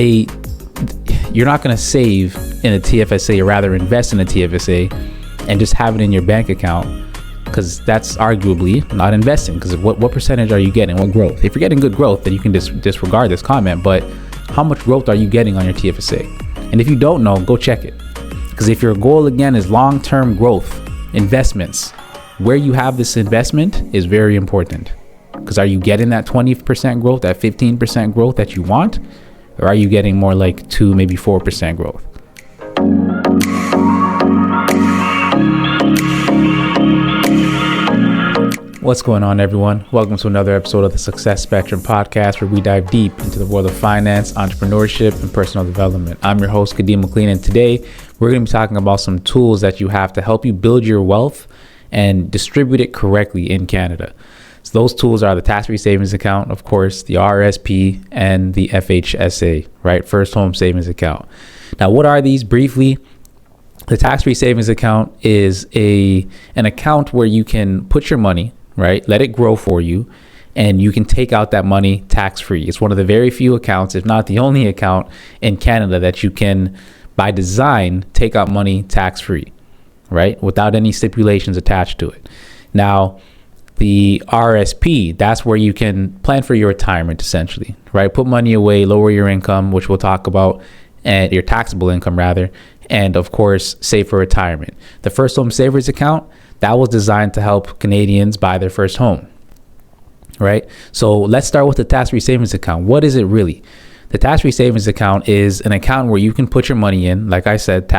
you're not going to save in a TFSA, or rather invest in a TFSA and just have it in your bank account, because that's arguably not investing. Because what percentage are you getting? What growth? If you're getting good growth, then you can disregard this comment. But how much growth are you getting on your TFSA? And if you don't know, go check it. Because if your goal again is long-term growth investments, where you have this investment is very important. Because are you getting that 20% growth, that 15% growth that you want? Or are you getting more like 2, maybe 4% growth? What's going on, everyone? Welcome to another episode of the Success Spectrum podcast, where we dive deep into the world of finance, entrepreneurship, and personal development. I'm your host, Kadeem McLean, and today we're going to be talking about some tools that you have to help you build your wealth and distribute it correctly in Canada. So those tools are the tax-free savings account, of course, the RRSP, and the FHSA, right? First home savings account. Now, what are these briefly? The tax-free savings account is an account where you can put your money, right? Let it grow for you, and you can take out that money tax-free. It's one of the very few accounts, if not the only account in Canada, that you can, by design, take out money tax-free, right? Without any stipulations attached to it. Now, the RRSP, that's where you can plan for your retirement, essentially, right? Put money away, lower your income, which we'll talk about, and your taxable income rather, and of course, save for retirement. The first home savers account, that was designed to help Canadians buy their first home, right? So let's start with the tax-free savings account. What is it really? The tax-free savings account is an account where you can put your money in. Like I said,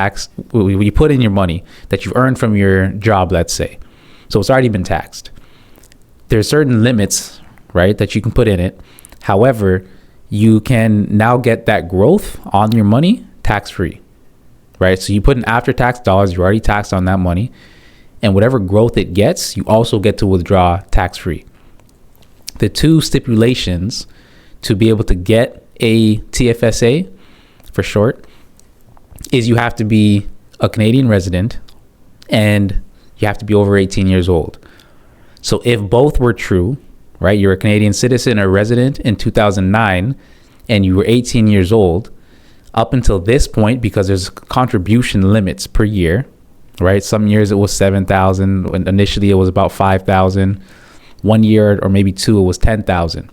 you put in your money that you've earned from your job, let's say. So it's already been taxed. There's certain limits, right, that you can put in it. However, you can now get that growth on your money tax-free, right? So you put in after-tax dollars, you're already taxed on that money. And whatever growth it gets, you also get to withdraw tax-free. The two stipulations to be able to get a TFSA, for short, is you have to be a Canadian resident and you have to be over 18 years old. So if both were true, right, you're a Canadian citizen or resident in 2009 and you were 18 years old, up until this point, because there's contribution limits per year, right? Some years it was 7,000. When initially it was about 5,000. 1 year or maybe two, it was 10,000.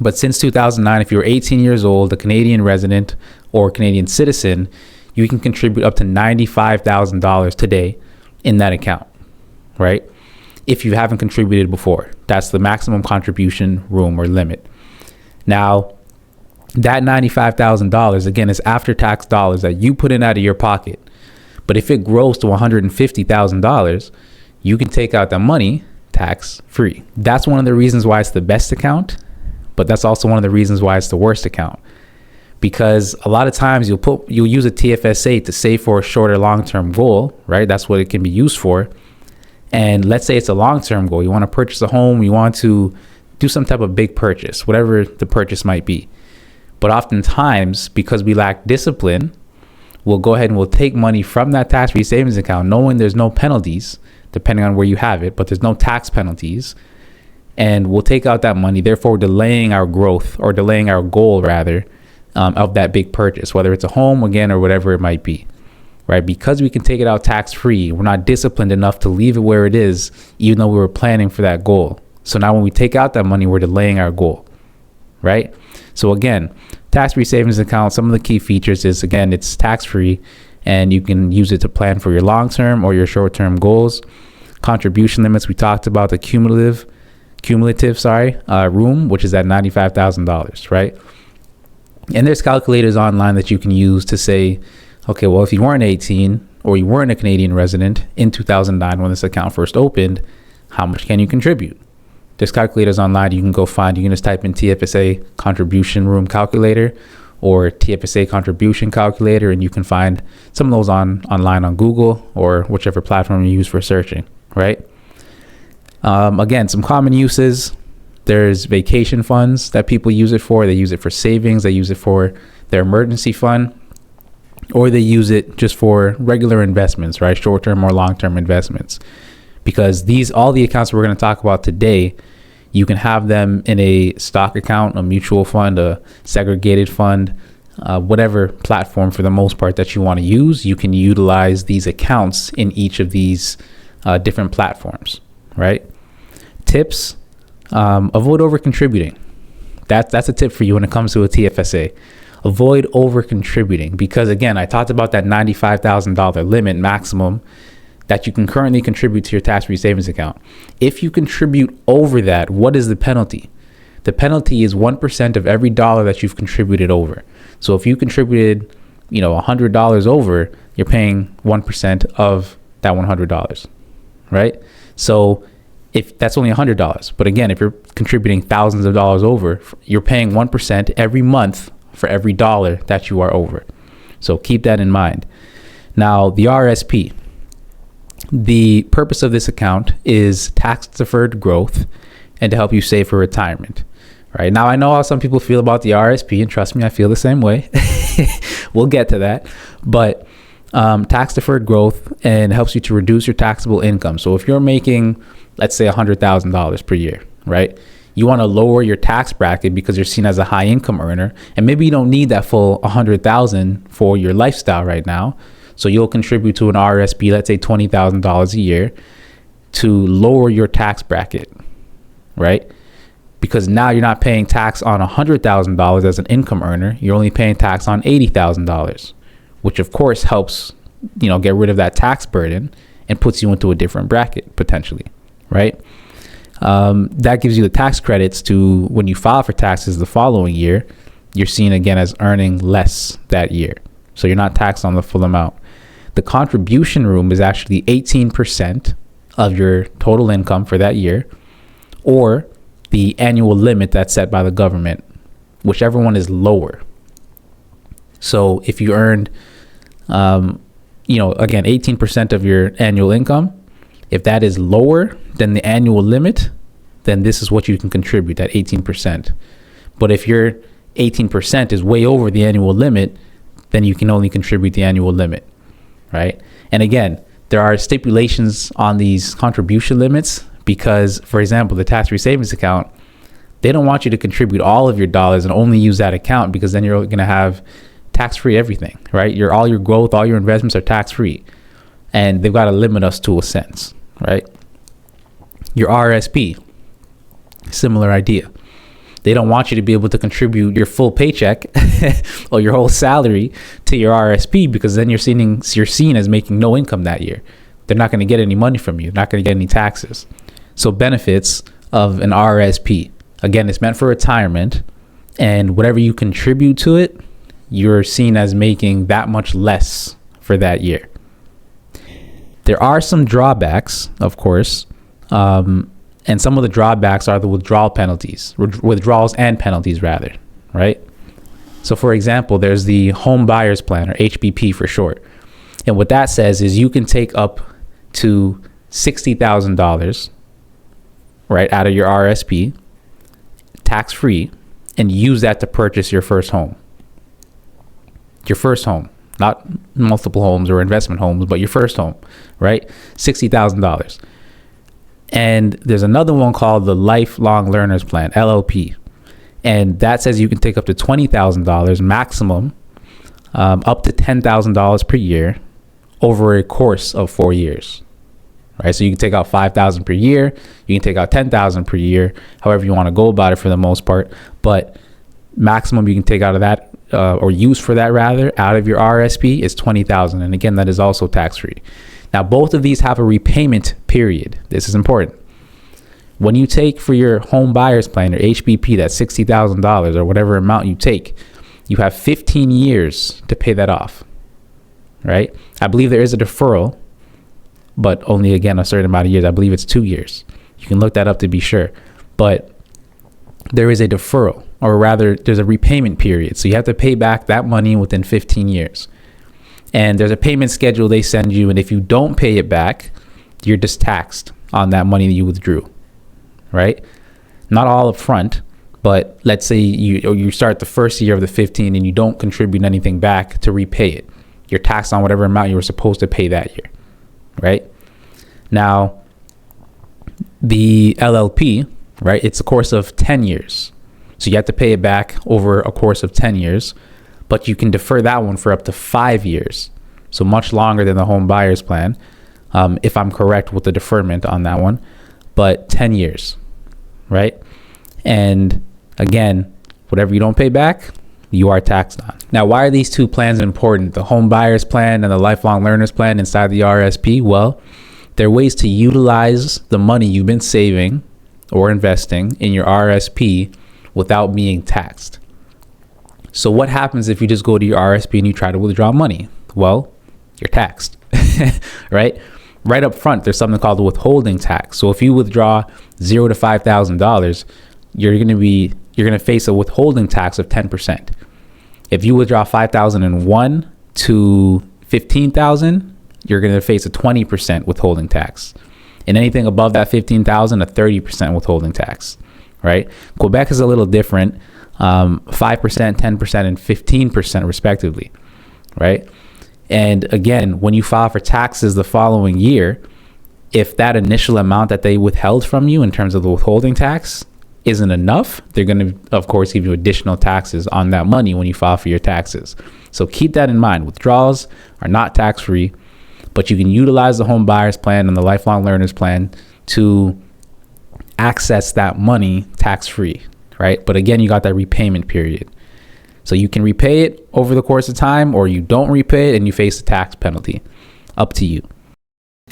But since 2009, if you're 18 years old, a Canadian resident or Canadian citizen, you can contribute up to $95,000 today in that account, right? If you haven't contributed before, that's the maximum contribution room or limit. Now, that $95,000, again, is after-tax dollars that you put in out of your pocket. But if it grows to $150,000, you can take out that money tax-free. That's one of the reasons why it's the best account, but that's also one of the reasons why it's the worst account. Because a lot of times you'll use a TFSA to save for a shorter long-term goal, right? That's what it can be used for. And let's say it's a long-term goal. You want to purchase a home, you want to do some type of big purchase, whatever the purchase might be. But oftentimes, because we lack discipline, we'll go ahead and we'll take money from that tax-free savings account, knowing there's no penalties, depending on where you have it, but there's no tax penalties. And we'll take out that money, therefore delaying our growth, or delaying our goal rather, of that big purchase, whether it's a home again or whatever it might be, right? Because we can take it out tax-free, we're not disciplined enough to leave it where it is, even though we were planning for that goal. So now when we take out that money, we're delaying our goal, right? So again, tax-free savings account, some of the key features is, again, it's tax-free and you can use it to plan for your long-term or your short-term goals. Contribution limits, we talked about the cumulative room, which is at $95,000, right? And there's calculators online that you can use to say, okay, well, if you weren't 18 or you weren't a Canadian resident in 2009 when this account first opened, how much can you contribute? There's calculators online you can go find. You can just type in TFSA contribution room calculator or TFSA contribution calculator, and you can find some of those online on Google or whichever platform you use for searching, right? Again, some common uses. There's vacation funds that people use it for. They use it for savings. They use it for their emergency fund, or they use it just for regular investments, right? Short-term or long-term investments. Because all the accounts we're going to talk about today, you can have them in a stock account, a mutual fund, a segregated fund, whatever platform for the most part that you want to use, you can utilize these accounts in each of these different platforms, right? Tips, avoid over contributing. That's a tip for you when it comes to a TFSA. Avoid over contributing, because again, I talked about that $95,000 limit maximum that you can currently contribute to your tax-free savings account. If you contribute over that, what is the penalty? The penalty is 1% of every dollar that you've contributed over. So if you contributed, $100 over, you're paying 1% of that $100, right? So if that's only $100, but again, if you're contributing thousands of dollars over, you're paying 1% every month for every dollar that you are over. So keep that in mind. Now, the RRSP, the purpose of this account is tax deferred growth and to help you save for retirement. Right now, I know how some people feel about the RRSP, and trust me, I feel the same way. We'll get to that. But tax deferred growth and helps you to reduce your taxable income. So if you're making, let's say, $100,000 per year, right? You want to lower your tax bracket because you're seen as a high income earner, and maybe you don't need that full $100,000 for your lifestyle right now. So you'll contribute to an RRSP, let's say $20,000 a year, to lower your tax bracket, right? Because now you're not paying tax on $100,000 as an income earner. You're only paying tax on $80,000, which of course helps, get rid of that tax burden and puts you into a different bracket potentially, right? That gives you the tax credits to when you file for taxes the following year, you're seen again as earning less that year. So you're not taxed on the full amount. The contribution room is actually 18% of your total income for that year, or the annual limit that's set by the government, whichever one is lower. So if you earned, again, 18% of your annual income, if that is lower than the annual limit, then this is what you can contribute, that 18%. But if your 18% is way over the annual limit, then you can only contribute the annual limit, right? And again, there are stipulations on these contribution limits because, for example, the tax-free savings account, they don't want you to contribute all of your dollars and only use that account, because then you're going to have tax-free everything, right? All your growth, all your investments are tax-free, and they've got to limit us to a sense, right? Your RRSP, similar idea. They don't want you to be able to contribute your full paycheck or your whole salary to your RRSP, because then you're seen as making no income that year. They're not going to get any money from you. They're not going to get any taxes. So benefits of an RRSP. Again, it's meant for retirement, and whatever you contribute to it, you're seen as making that much less for that year. There are some drawbacks, of course, and some of the drawbacks are the withdrawals and penalties rather, right? So for example, there's the home buyers plan, or HBP for short. And what that says is you can take up to $60,000, right, out of your RRSP, tax-free, and use that to purchase your first home. Your first home, not multiple homes or investment homes, but your first home, right? $60,000. And there's another one called the Lifelong Learners Plan, LLP. And that says you can take up to $20,000 maximum, up to $10,000 per year over a course of 4 years. Right? So you can take out $5,000 per year. You can take out $10,000 per year, however you want to go about it for the most part. But maximum you can take out of that, or use for that rather, out of your RRSP is $20,000. And again, that is also tax-free. Now, both of these have a repayment period. This is important. When you take for your home buyers plan, or HBP, that's $60,000 or whatever amount you take, you have 15 years to pay that off, right? I believe there is a deferral, but only, again, a certain amount of years. I believe it's 2 years. You can look that up to be sure. But there is a deferral, or rather, there's a repayment period. So you have to pay back that money within 15 years. And there's a payment schedule they send you. And if you don't pay it back, you're just taxed on that money that you withdrew, right? Not all up front, but let's say you start the first year of the 15 and you don't contribute anything back to repay it. You're taxed on whatever amount you were supposed to pay that year, right? Now, the LLP, right, it's a course of 10 years. So you have to pay it back over a course of 10 years. but you can defer that one for up to 5 years. So much longer than the home buyer's plan, if I'm correct with the deferment on that one, but 10 years, right? And again, whatever you don't pay back, you are taxed on. Now, why are these two plans important? The home buyer's plan and the lifelong learner's plan inside the RRSP? Well, they're ways to utilize the money you've been saving or investing in your RRSP without being taxed. So what happens if you just go to your RRSP and you try to withdraw money? Well, you're taxed, right? Right up front, there's something called the withholding tax. So if you withdraw $0 to $5,000, you're going to face a withholding tax of 10%. If you withdraw $5,001 to $15,000, you're going to face a 20% withholding tax. And anything above that $15,000, a 30% withholding tax, right? Quebec is a little different, 5%, 10%, and 15% respectively, right? And again, when you file for taxes the following year, if that initial amount that they withheld from you in terms of the withholding tax isn't enough, they're going to, of course, give you additional taxes on that money when you file for your taxes. So keep that in mind. Withdrawals are not tax-free, but you can utilize the home buyer's plan and the lifelong learner's plan to access that money tax-free, right? But again, you got that repayment period. So you can repay it over the course of time, or you don't repay it and you face a tax penalty. Up to you.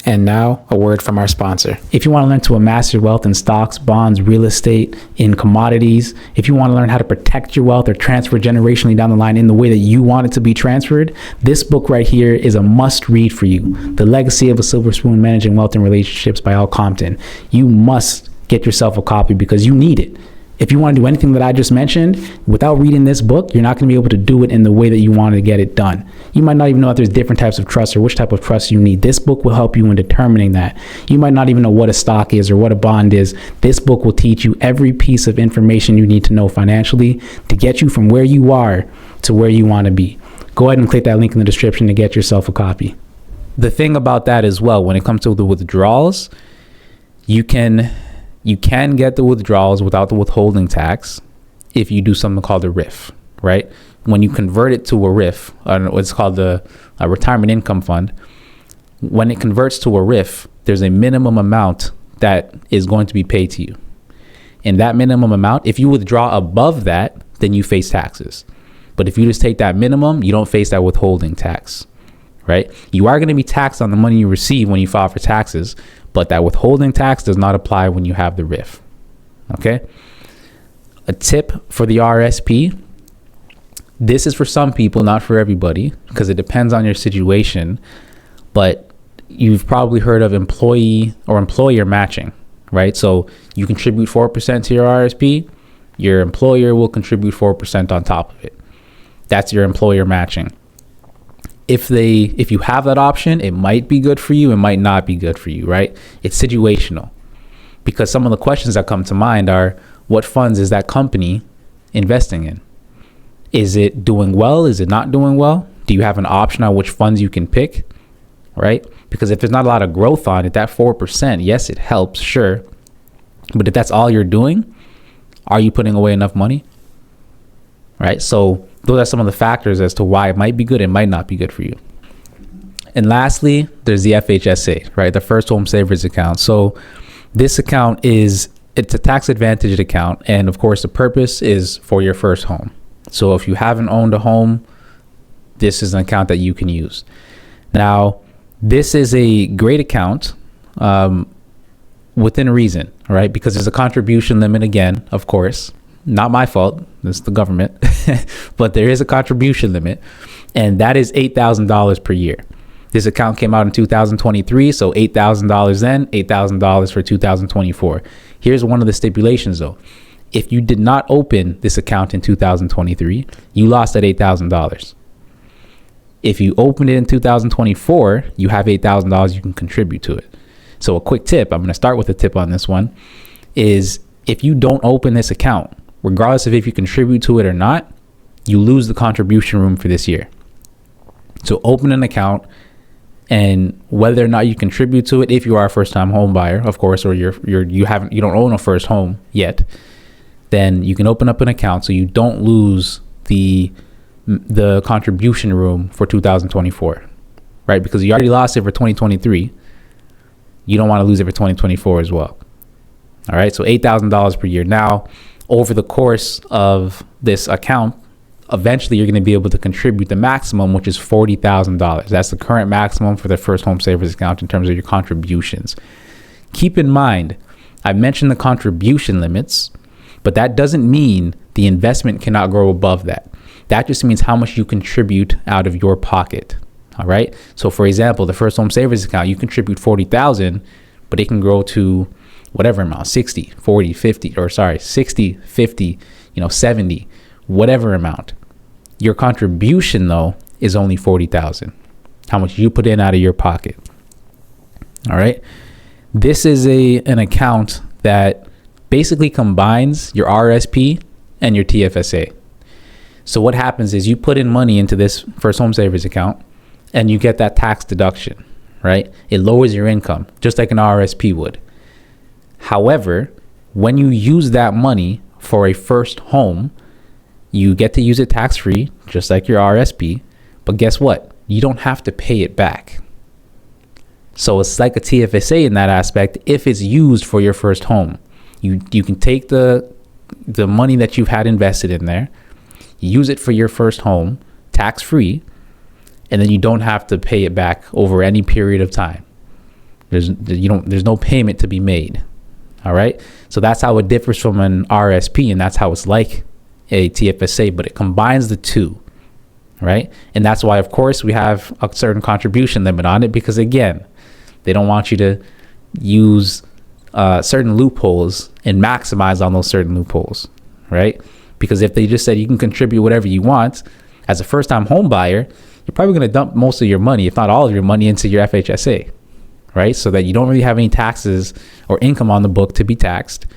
And now, a word from our sponsor. If you want to learn to amass your wealth in stocks, bonds, real estate, in commodities, if you want to learn how to protect your wealth or transfer generationally down the line in the way that you want it to be transferred, this book right here is a must read for you. The Legacy of a Silver Spoon: Managing Wealth and Relationships by Al Compton. You must get yourself a copy because you need it. If you want to do anything that I just mentioned, without reading this book, you're not going to be able to do it in the way that you want to get it done. You might not even know that there's different types of trusts or which type of trust you need. This book will help you in determining that. You might not even know what a stock is or what a bond is. This book will teach you every piece of information you need to know financially to get you from where you are to where you want to be. Go ahead and click that link in the description to get yourself a copy. The thing about that as well, when it comes to the withdrawals, you can get the withdrawals without the withholding tax if you do something called a RIF, right? When you convert it to a RIF, what's called a retirement income fund, when it converts to a RIF, there's a minimum amount that is going to be paid to you. And that minimum amount, if you withdraw above that, then you face taxes. But if you just take that minimum, you don't face that withholding tax, right? You are going to be taxed on the money you receive when you file for taxes, but that withholding tax does not apply when you have the RIF, okay? A tip for the RRSP, this is for some people, not for everybody, because it depends on your situation, but you've probably heard of employee or employer matching, right? So you contribute 4% to your RRSP, your employer will contribute 4% on top of it. That's your employer matching. If you have that option, it might be good for you, it might not be good for you, right? It's situational, because some of the questions that come to mind are, what funds is that company investing in? Is it doing well? Is it not doing well? Do you have an option on which funds you can pick, right? Because if there's not a lot of growth on it, that 4%, yes, it helps, sure. But if that's all you're doing, are you putting away enough money, right? So those are some of the factors as to why it might be good and might not be good for you. And lastly, there's the FHSA, right? The First Home Savers Account. So this account it's a tax advantaged account. And of course, the purpose is for your first home. So if you haven't owned a home, this is an account that you can use. Now, this is a great account within reason, right? Because there's a contribution limit again, of course. Not my fault, it's the government, but there is a contribution limit, and that is $8,000 per year. This account came out in 2023, so $8,000 then, $8,000 for 2024. Here's one of the stipulations though. If you did not open this account in 2023, you lost that $8,000. If you opened it in 2024, you have $8,000 you can contribute to it. So a quick tip, I'm going to start with a tip on this one, is if you don't open this account, regardless of if you contribute to it or not, you lose the contribution room for this year. So open an account, and whether or not you contribute to it, if you are a first-time home buyer, of course, or you don't own a first home yet, then you can open up an account so you don't lose the the contribution room for 2024, right? Because you already lost it for 2023. You don't want to lose it for 2024 as well. All right. So $8,000 per year. Now, over the course of this account, eventually you're going to be able to contribute the maximum, which is $40,000. That's the current maximum for the first home savers account in terms of your contributions. Keep in mind, I mentioned the contribution limits, but that doesn't mean the investment cannot grow above that. That just means how much you contribute out of your pocket. All right. So for example, the first home savers account, you contribute 40,000, but it can grow to whatever amount, 60, 40, 50, or sorry, 60, 50, 70, whatever amount. Your contribution though is only 40,000. How much you put in out of your pocket. All right. This is an account that basically combines your RRSP and your TFSA. So what happens is you put in money into this first home savers account and you get that tax deduction, right? It lowers your income just like an RRSP would. However, when you use that money for a first home, you get to use it tax-free, just like your RRSP. But guess what? You don't have to pay it back. So it's like a TFSA in that aspect if it's used for your first home. You can take the money that you've had invested in there, use it for your first home, tax-free, and then you don't have to pay it back over any period of time. There's no payment to be made. All right. So that's how it differs from an RRSP, and that's how it's like a TFSA, but it combines the two. Right. And that's why, of course, we have a certain contribution limit on it, because again, they don't want you to use certain loopholes and maximize on those certain loopholes. Right. Because if they just said you can contribute whatever you want as a first time home buyer, you're probably going to dump most of your money, if not all of your money, into your FHSA. Right. So that you don't really have any taxes or income on the book to be taxed.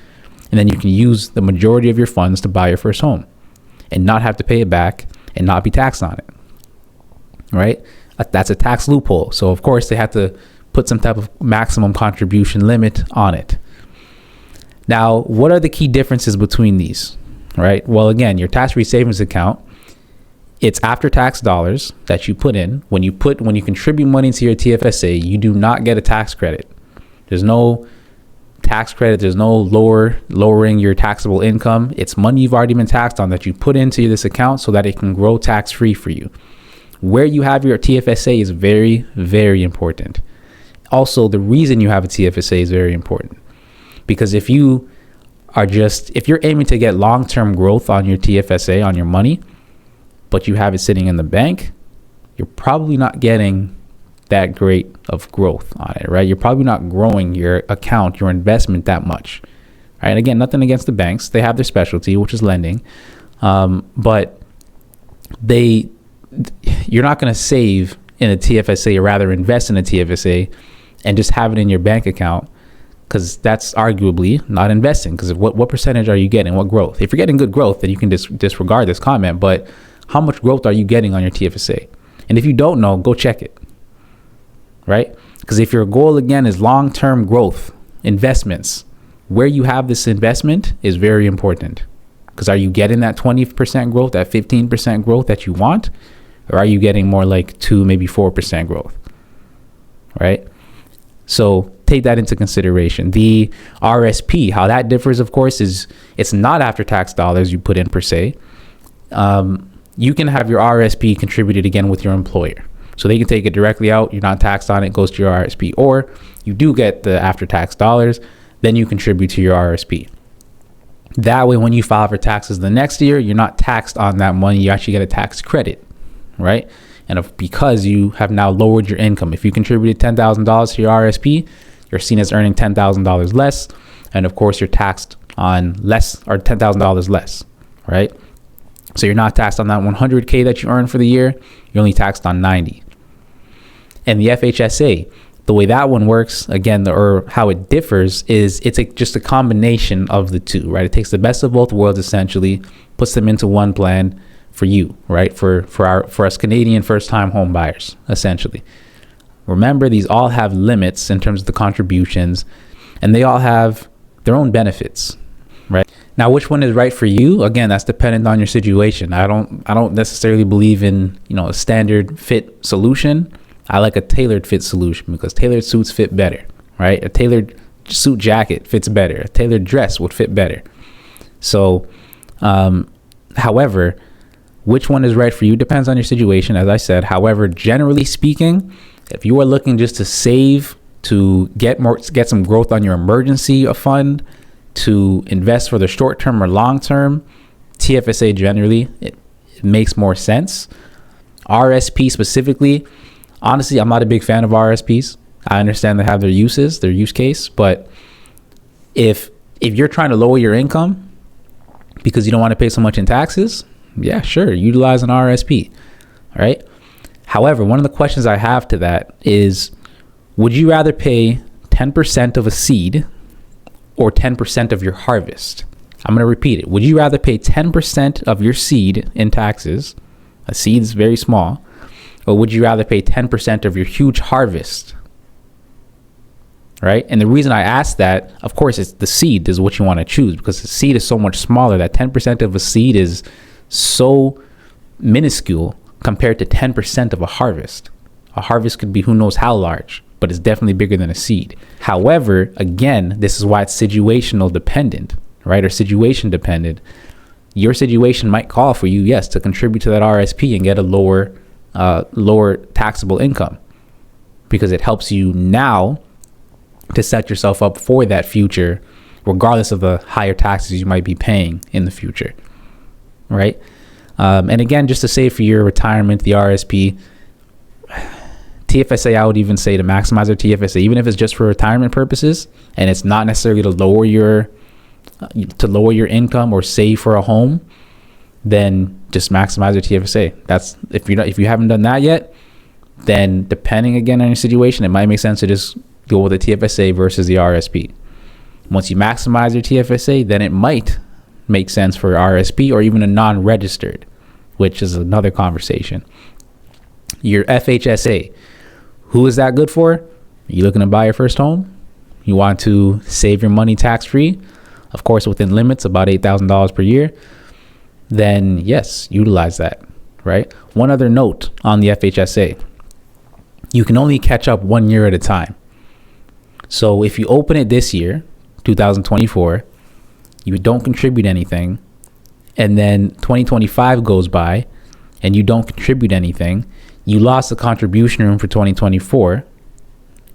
And then you can use the majority of your funds to buy your first home and not have to pay it back and not be taxed on it. Right. That's a tax loophole. So, of course, they have to put some type of maximum contribution limit on it. Now, what are the key differences between these? Right. Well, again, your tax-free savings account, it's after-tax dollars that you put in. When you contribute money to your TFSA, you do not get a tax credit. There's no tax credit. There's no lowering your taxable income. It's money you've already been taxed on that you put into this account so that it can grow tax-free for you. Where you have your TFSA is very, very important. Also, the reason you have a TFSA is very important, because if you're aiming to get long-term growth on your TFSA, on your money, but you have it sitting in the bank, you're probably not getting that great of growth on it, right? You're probably not growing your account, your investment that much, right? And again, nothing against the banks. They have their specialty, which is lending. But you're not going to save in a TFSA, or rather invest in a TFSA and just have it in your bank account, because that's arguably not investing. Because what percentage are you getting? What growth? If you're getting good growth, then you can disregard this comment. But how much growth are you getting on your TFSA? And if you don't know, go check it. Right? Because if your goal, again, is long-term growth, investments, where you have this investment is very important. Because are you getting that 20% growth, that 15% growth that you want? Or are you getting more like 2, maybe 4% growth? Right? So take that into consideration. The RRSP, how that differs, of course, is it's not after-tax dollars you put in per se. You can have your RRSP contributed again with your employer. So they can take it directly out. You're not taxed on it. It goes to your RRSP. Or you do get the after-tax dollars. Then you contribute to your RRSP. That way, when you file for taxes the next year, you're not taxed on that money. You actually get a tax credit, right? And because you have now lowered your income. If you contributed $10,000 to your RRSP, you're seen as earning $10,000 less. And of course, you're taxed on less, or $10,000 less, right? So you're not taxed on that $100K that you earn for the year. You're only taxed on $90. And the FHSA, the way that one works, again, or how it differs is it's just a combination of the two, right? It takes the best of both worlds, essentially, puts them into one plan for you, right? For us Canadian first-time home buyers, essentially. Remember, these all have limits in terms of the contributions, and they all have their own benefits, right? Now, which one is right for you? Again, that's dependent on your situation. I don't necessarily believe in, a standard fit solution. I like a tailored fit solution because tailored suits fit better, right? A tailored suit jacket fits better. A tailored dress would fit better. So, however, which one is right for you depends on your situation, as I said. However, generally speaking, if you are looking just to save, to get some growth on your emergency fund, to invest for the short term or long term, TFSA generally, it makes more sense. RRSP specifically, honestly, I'm not a big fan of RRSPs. I understand they have their use case, but if you're trying to lower your income because you don't want to pay so much in taxes, yeah, sure, utilize an RRSP, right? However, one of the questions I have to that is, would you rather pay 10% of a seed or 10% of your harvest? I'm going to repeat it. Would you rather pay 10% of your seed in taxes? A seed's very small. Or would you rather pay 10% of your huge harvest? Right? And the reason I ask that, of course, it's the seed is what you want to choose, because the seed is so much smaller. That 10% of a seed is so minuscule compared to 10% of a harvest. A harvest could be who knows how large, but it's definitely bigger than a seed. However, again, this is why it's situational dependent, right? Or situation dependent. Your situation might call for you, yes, to contribute to that RSP and get a lower taxable income, because it helps you now to set yourself up for that future, regardless of the higher taxes you might be paying in the future, right? And again, just to save for your retirement, the RSP, TFSA, I would even say to maximize your TFSA, even if it's just for retirement purposes, and it's not necessarily to lower your income or save for a home, then just maximize your TFSA. That's if you haven't done that yet, then depending again on your situation, it might make sense to just go with the TFSA versus the RSP. Once you maximize your TFSA, then it might make sense for RSP or even a non-registered, which is another conversation. Your FHSA, who is that good for? Are you looking to buy your first home? You want to save your money tax-free, of course, within limits, about $8,000 per year, then yes, utilize that, right? One other note on the FHSA, you can only catch up 1 year at a time. So if you open it this year, 2024, you don't contribute anything, and then 2025 goes by and you don't contribute anything, you lost the contribution room for 2024,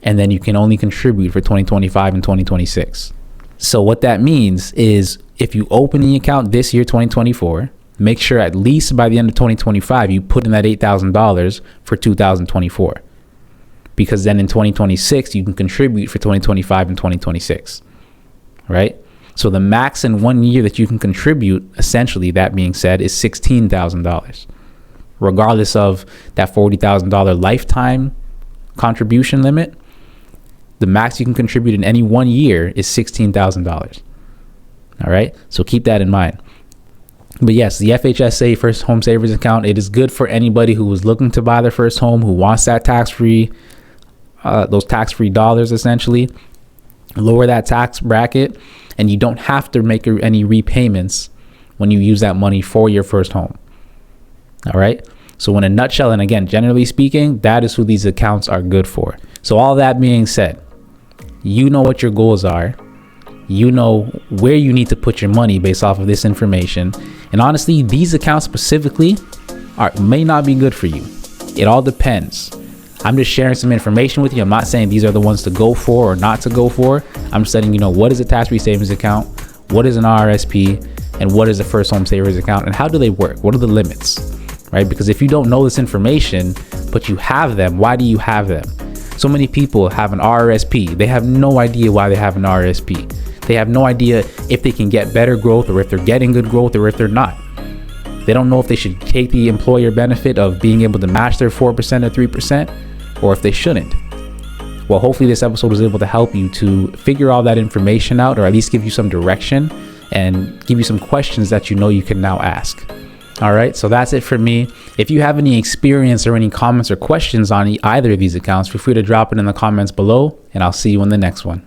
and then you can only contribute for 2025 and 2026. So what that means is if you open the account this year, 2024, make sure at least by the end of 2025, you put in that $8,000 for 2024. Because then in 2026, you can contribute for 2025 and 2026, right? So the max in 1 year that you can contribute, essentially, that being said, is $16,000. Regardless of that $40,000 lifetime contribution limit, the max you can contribute in any 1 year is $16,000. All right, so keep that in mind. But yes, the FHSA First Home Savers Account, it is good for anybody who is looking to buy their first home, who wants that tax-free, those tax-free dollars, essentially. Lower that tax bracket, and you don't have to make any repayments when you use that money for your first home. All right. So in a nutshell, and again, generally speaking, that is who these accounts are good for. So all that being said, you know what your goals are. You know where you need to put your money based off of this information. And honestly, these accounts specifically may not be good for you. It all depends. I'm just sharing some information with you. I'm not saying these are the ones to go for or not to go for. I'm just letting you know what is a tax-free savings account, what is an RRSP, and what is a first home savers account, and how do they work? What are the limits, right? Because if you don't know this information, but you have them, why do you have them? So many people have an RRSP. They have no idea why they have an RRSP. They have no idea if they can get better growth, or if they're getting good growth, or if they're not. They don't know if they should take the employer benefit of being able to match their 4% or 3%, or if they shouldn't. Well, hopefully this episode was able to help you to figure all that information out, or at least give you some direction and give you some questions that you know you can now ask. All right, so that's it for me. If you have any experience or any comments or questions on either of these accounts, feel free to drop it in the comments below, and I'll see you in the next one.